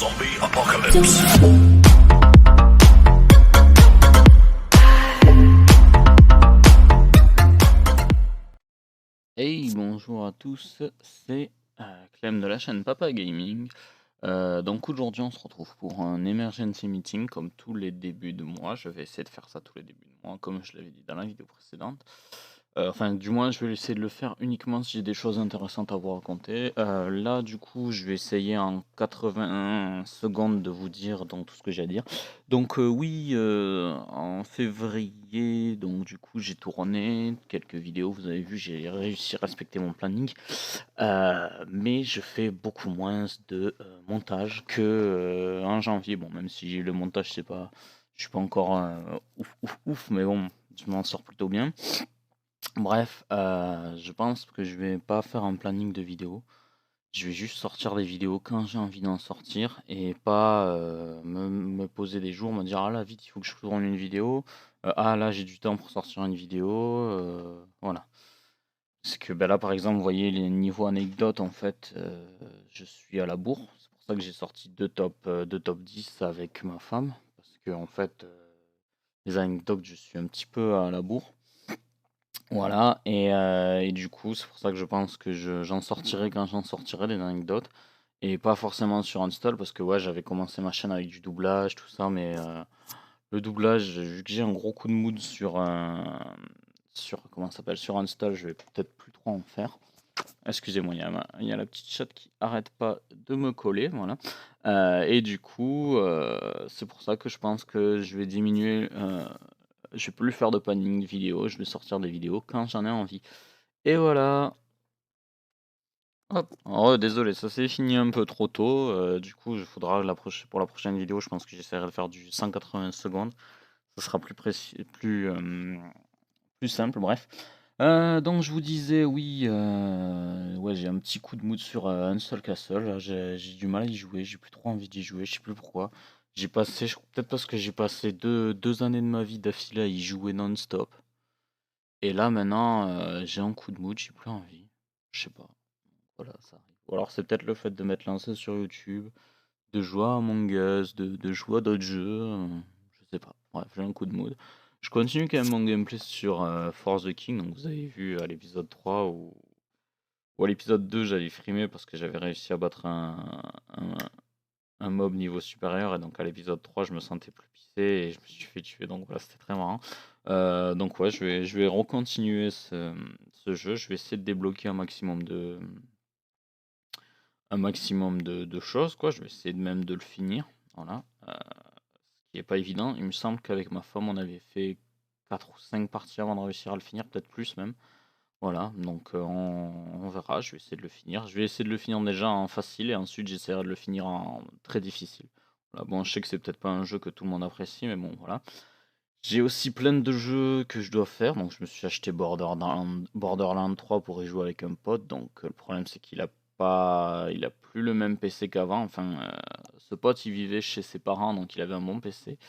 Zombie apocalypse. Hey, bonjour à tous, c'est Clem de la chaîne Papa Gaming. Donc aujourd'hui on se retrouve pour un emergency meeting comme tous les débuts de mois. Je vais essayer de faire ça tous les débuts de mois comme je l'avais dit dans la vidéo précédente. Enfin du moins je vais essayer de le faire uniquement si j'ai des choses intéressantes à vous raconter. Là du coup je vais essayer en 80 secondes de vous dire donc tout ce que j'ai à dire. Donc oui, en février, donc du coup j'ai tourné quelques vidéos, vous avez vu j'ai réussi à respecter mon planning. Mais je fais beaucoup moins de, montage que, en janvier. Bon même si le montage c'est pas je suis pas encore, ouf, mais bon, je m'en sors plutôt bien. Bref, je pense que je vais pas faire un planning de vidéos. Je vais juste sortir des vidéos quand j'ai envie d'en sortir et pas, me poser des jours, me dire: «Ah là vite, il faut que je tourne une vidéo», «Ah là j'ai du temps pour sortir une vidéo», voilà. Parce que, bah, là par exemple, vous voyez les niveaux anecdotes en fait, je suis à la bourre. C'est pour ça que j'ai sorti 2 top 10 avec ma femme. Parce que en fait, les anecdotes, je suis un petit peu à la bourre. Voilà et du coup, c'est pour ça que je pense que j'en sortirai quand j'en sortirai des anecdotes et pas forcément sur Install parce que ouais, j'avais commencé ma chaîne avec du doublage, tout ça, mais le doublage, vu que j'ai un gros coup de mood sur comment ça s'appelle? Sur Install, je vais peut-être plus trop en faire. Excusez-moi, il y a la petite chatte qui arrête pas de me coller, voilà. Et du coup, c'est pour ça que je pense que je vais diminuer, je vais plus faire de planning vidéo, je vais sortir des vidéos quand j'en ai envie. Et voilà. Hop. Oh, désolé, ça s'est fini un peu trop tôt. Du coup, il faudra pour la prochaine vidéo, je pense que j'essaierai de faire du 180 secondes. Ça sera plus précis, plus simple, bref. Donc je vous disais, oui, ouais, j'ai un petit coup de mood sur un seul Castle. Là, j'ai du mal à y jouer, j'ai plus trop envie d'y jouer, je sais plus pourquoi. Peut-être parce que j'ai passé deux années de ma vie d'affilée à y jouer non-stop. Et là maintenant, j'ai un coup de mood, j'ai plus envie. Je sais pas. Voilà, ça arrive. Ou alors c'est peut-être le fait de m'être lancé sur YouTube, de jouer à Among Us, de jouer à d'autres jeux, je sais pas. Bref, j'ai un coup de mood. Je continue quand même mon gameplay sur Force the King, donc vous avez vu à l'épisode 3 ou à l'épisode 2 j'avais frimé parce que j'avais réussi à battre un mob niveau supérieur et donc à l'épisode 3 je me sentais plus pissé et je me suis fait tuer donc voilà c'était très marrant. Donc ouais je vais recontinuer ce jeu, je vais essayer de débloquer un maximum de choses quoi, je vais essayer même de le finir, voilà. Ce qui est pas évident, il me semble qu'avec ma femme on avait fait 4 ou 5 parties avant de réussir à le finir, peut-être plus même. Voilà, donc on verra, je vais essayer de le finir. Je vais essayer de le finir déjà en facile et ensuite j'essaierai de le finir en très difficile. Voilà, bon, je sais que c'est peut-être pas un jeu que tout le monde apprécie, mais bon, voilà. J'ai aussi plein de jeux que je dois faire, donc je me suis acheté Borderland 3 pour y jouer avec un pote, donc le problème c'est il a plus le même PC qu'avant. Enfin, ce pote il vivait chez ses parents, donc il avait un bon PC.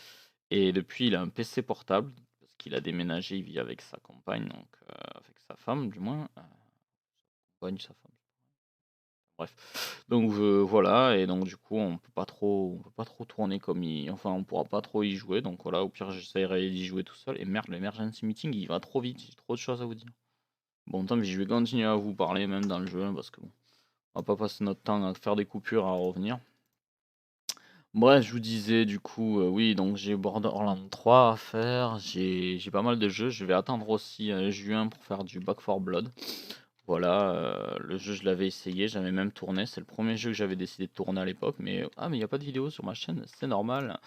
Et depuis, il a un PC portable, parce qu'il a déménagé, il vit avec sa compagne, donc avec sa femme du moins, compagne, sa femme, bref. Donc voilà, et donc du coup, on peut pas trop tourner enfin, on pourra pas trop y jouer, donc voilà, au pire, j'essayerai d'y jouer tout seul. Et merde, l'emergency meeting, il va trop vite, j'ai trop de choses à vous dire. Bon, tant pis, je vais continuer à vous parler, même dans le jeu, parce que bon, on va pas passer notre temps à faire des coupures, à revenir. Bref, je vous disais du coup, oui, donc j'ai Borderlands 3 à faire, j'ai pas mal de jeux. Je vais attendre aussi, juin pour faire du Back 4 Blood. Voilà, le jeu je l'avais essayé, j'avais même tourné. C'est le premier jeu que j'avais décidé de tourner à l'époque, mais ah mais il y a pas de vidéo sur ma chaîne, c'est normal.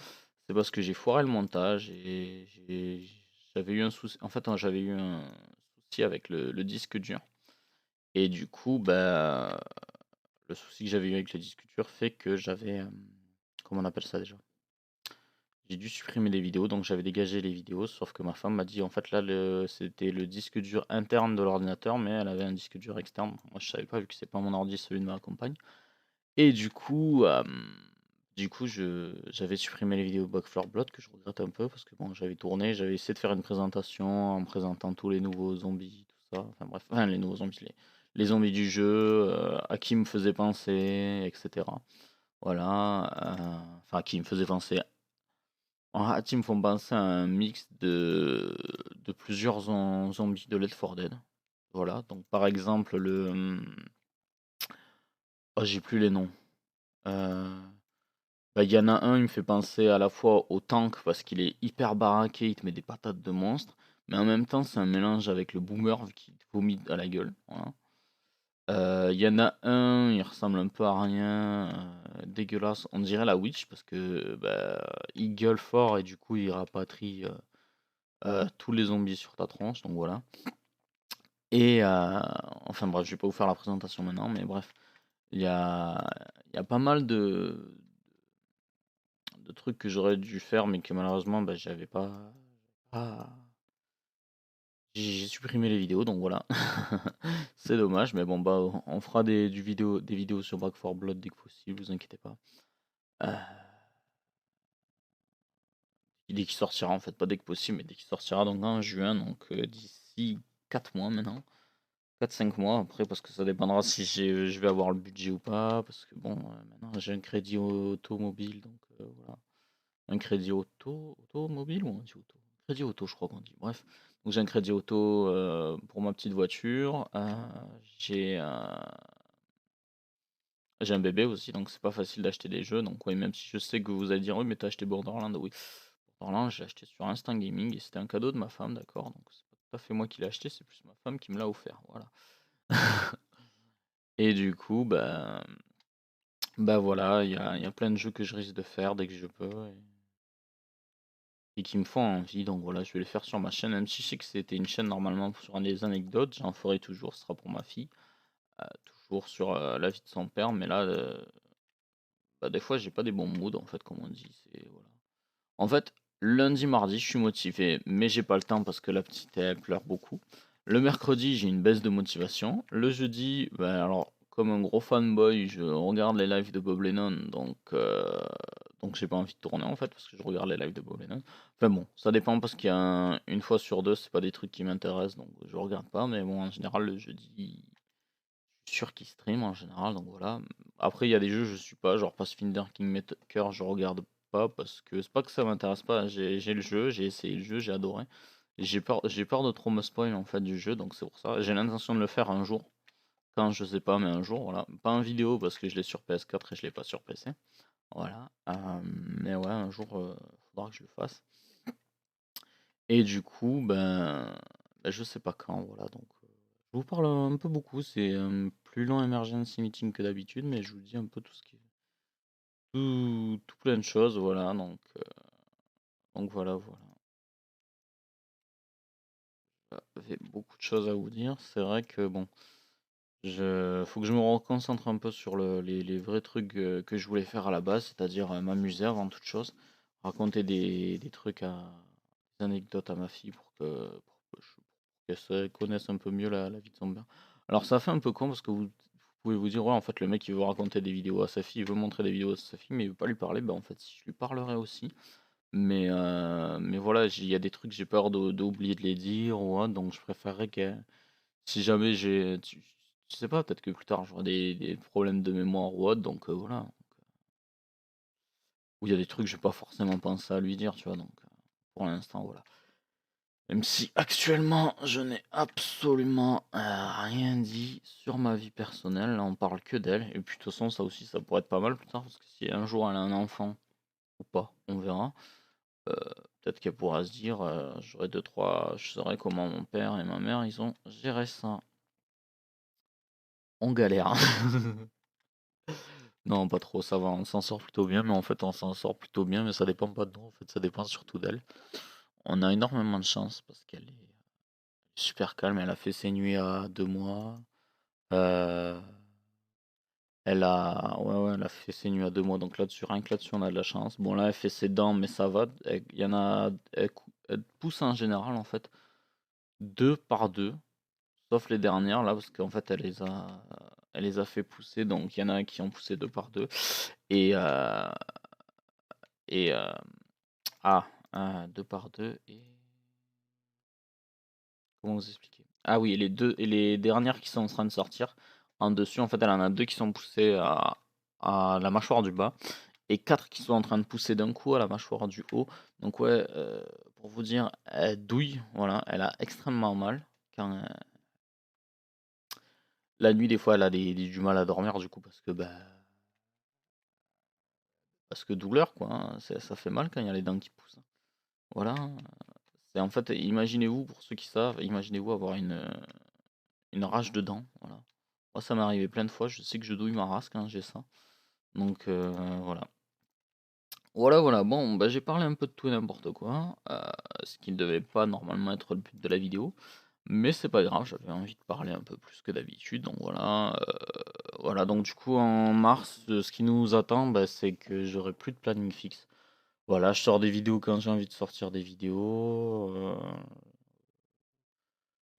C'est parce que j'ai foiré le montage et j'avais eu un souci en fait, j'avais eu un souci avec le disque dur et du coup, bah, le souci que j'avais eu avec le disque dur fait que j'avais, comment on appelle ça déjà? J'ai dû supprimer les vidéos, donc j'avais dégagé les vidéos, sauf que ma femme m'a dit en fait là c'était le disque dur interne de l'ordinateur, mais elle avait un disque dur externe. Moi je savais pas vu que c'est pas mon ordi, celui de ma compagne. Et du coup j'avais supprimé les vidéos Back 4 Blood que je regrette un peu parce que bon j'avais tourné, j'avais essayé de faire une présentation en présentant tous les nouveaux zombies, tout ça. Enfin bref, enfin les nouveaux zombies, les zombies du jeu, à qui me faisait penser, etc. Voilà, enfin qui me faisait penser en fait, ils me font penser à un mix de plusieurs zombies de Left 4 Dead. Voilà, donc par exemple oh j'ai plus les noms. Heu, Bah, il y en a un, il me fait penser à la fois au tank parce qu'il est hyper baraqué, il te met des patates de monstre, mais en même temps c'est un mélange avec le boomer vu qu'il te vomit à la gueule, voilà. Il y en a un, il ressemble un peu à rien, dégueulasse, on dirait la witch parce que, bah, il gueule fort et du coup il rapatrie, tous les zombies sur ta tronche, donc voilà. Et enfin bref, je vais pas vous faire la présentation maintenant, mais bref, il y a il y a pas mal de trucs que j'aurais dû faire, mais que malheureusement, bah, j'avais pas j'ai supprimé les vidéos, donc voilà. C'est dommage, mais bon, bah, on fera des vidéos sur Back 4 Blood dès que possible, vous inquiétez pas. Heu, Dès qu'il sortira, en fait, pas dès que possible, mais dès qu'il sortira, donc en juin, donc d'ici 4 mois maintenant. 4 5 mois après, parce que ça dépendra si je vais avoir le budget ou pas, parce que bon, maintenant j'ai un crédit automobile, donc voilà. Un crédit automobile ou on dit auto? Crédit auto, je crois qu'on dit. Bref, donc j'ai un crédit auto pour ma petite voiture. J'ai j'ai un bébé aussi, donc c'est pas facile d'acheter des jeux. Donc oui, même si je sais que vous allez dire oui, mais t'as acheté Borderlands, oui. Borderlands, j'ai acheté sur Instant Gaming et c'était un cadeau de ma femme, d'accord. Donc c'est pas tout à fait moi qui l'ai acheté, c'est plus ma femme qui me l'a offert, voilà. Et du coup, bah voilà, il y a plein de jeux que je risque de faire dès que je peux et qui me font envie. Donc voilà, je vais les faire sur ma chaîne, même si je sais que c'était une chaîne normalement sur des anecdotes, j'en ferai toujours, ce sera pour ma fille, toujours sur la vie de son père. Mais là, bah, des fois, j'ai pas des bons moods en fait, comme on dit. Voilà. En fait, lundi, mardi, je suis motivé, mais j'ai pas le temps parce que la petite elle pleure beaucoup. Le mercredi, j'ai une baisse de motivation. Le jeudi, ben alors, comme un gros fanboy, je regarde les lives de Bob Lennon, donc j'ai pas envie de tourner en fait parce que je regarde les lives de Bob Lennon. Enfin bon, ça dépend parce qu'il y a une fois sur deux, c'est pas des trucs qui m'intéressent, donc je regarde pas. Mais bon, en général, le jeudi, je suis sûr qu'il stream en général, donc voilà. Après, il y a des jeux, je suis pas, genre Pathfinder Kingmaker, je regarde pas parce que c'est pas que ça m'intéresse pas. J'ai le jeu, j'ai essayé le jeu, j'ai adoré. Et j'ai peur de trop me spoil en fait du jeu, donc c'est pour ça. J'ai l'intention de le faire un jour, quand je sais pas, mais un jour, voilà. Pas en vidéo parce que je l'ai sur PS4 et je l'ai pas sur PC. Voilà. Mais ouais, un jour, faudra que je le fasse. Et du coup, je sais pas quand, voilà. Donc, je vous parle un peu beaucoup. C'est un plus long emergency meeting que d'habitude, mais je vous dis un peu tout ce qui est tout plein de choses, voilà. Donc voilà, voilà. J'ai beaucoup de choses à vous dire. C'est vrai que bon, faut que je me reconcentre un peu sur les vrais trucs que je voulais faire à la base, c'est-à-dire m'amuser avant toute chose, raconter des trucs des anecdotes à ma fille pour qu'elle se connaisse un peu mieux la vie de son père. Alors ça fait un peu con parce que vous pouvez vous dire, ouais, en fait, le mec il veut raconter des vidéos à sa fille, il veut montrer des vidéos à sa fille, mais il veut pas lui parler. En fait, si je lui parlerai aussi. Mais voilà, il y a des trucs, j'ai peur d'oublier de les dire ou autre, donc je préférerais que si jamais je sais pas, peut-être que plus tard j'aurai des problèmes de mémoire ou autre, donc voilà. Ou il y a des trucs, je vais pas forcément penser à lui dire, tu vois, donc pour l'instant, voilà. Même si actuellement, je n'ai absolument rien dit sur ma vie personnelle, là on parle que d'elle, et puis de toute façon, ça aussi, ça pourrait être pas mal plus tard, parce que si un jour elle a un enfant ou pas, on verra. Heu, Peut-être qu'elle pourra se dire, j'aurai 2 3 je saurai comment mon père et ma mère, ils ont géré ça. On galère. Non, pas trop, ça va, on s'en sort plutôt bien, mais en fait, on s'en sort plutôt bien, mais ça dépend pas de nous, en fait, ça dépend surtout d'elle. On a énormément de chance parce qu'elle est super calme, elle a fait ses nuits à 2 mois, heu, ouais, elle a fait ses nuits à 2 mois, donc là-dessus, rien que là-dessus, on a de la chance. Bon, là, elle fait ses dents, mais ça va, il y en a elle pousse en général, en fait, 2 par 2. Sauf les dernières là, parce qu'en fait elle les a fait pousser, donc il y en a qui ont poussé 2 par 2 et et ah, 2 par 2 et comment vous expliquer? Ah oui, et les dernières qui sont en train de sortir, en dessus en fait elle en a 2 qui sont poussées à la mâchoire du bas et 4 qui sont en train de pousser d'un coup à la mâchoire du haut. Donc ouais, pour vous dire, elle douille, voilà, elle a extrêmement mal quand, la nuit des fois elle a du mal à dormir du coup parce que douleur quoi, hein, ça fait mal quand il y a les dents qui poussent. Voilà, c'est en fait imaginez-vous pour ceux qui savent, imaginez-vous avoir une rage de dents, voilà. Moi ça m'est arrivé plein de fois, je sais que je douille ma race quand j'ai ça. Donc voilà. Voilà, voilà. Bon, bah, j'ai parlé un peu de tout et n'importe quoi, ce qui ne devait pas normalement être le but de la vidéo, mais c'est pas grave, j'avais envie de parler un peu plus que d'habitude, donc voilà, voilà, donc du coup en mars, ce qui nous attend, bah, c'est que j'aurai plus de planning fixe. Voilà, je sors des vidéos quand j'ai envie de sortir des vidéos,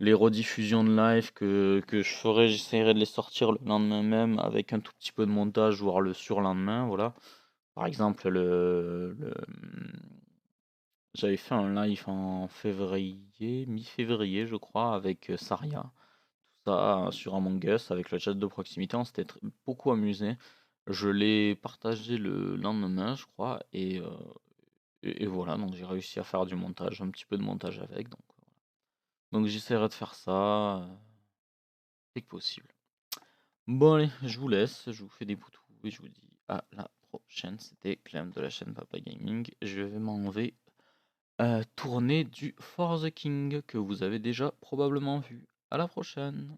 les rediffusions de live que je ferai, j'essaierai de les sortir le lendemain même avec un tout petit peu de montage, voire le surlendemain, voilà. Par exemple, j'avais fait un live en février, mi-février, je crois, avec Saria. Tout ça sur Among Us avec le chat de proximité. On s'était beaucoup amusé. Je l'ai partagé le lendemain, je crois, et voilà. Donc j'ai réussi à faire du montage, un petit peu de montage avec. Donc j'essaierai de faire ça dès que possible. Bon, allez, je vous laisse. Je vous fais des poutous et je vous dis à la prochaine. C'était Clem de la chaîne Papa Gaming. Je vais m'en vais tournée du For the King que vous avez déjà probablement vu. À la prochaine.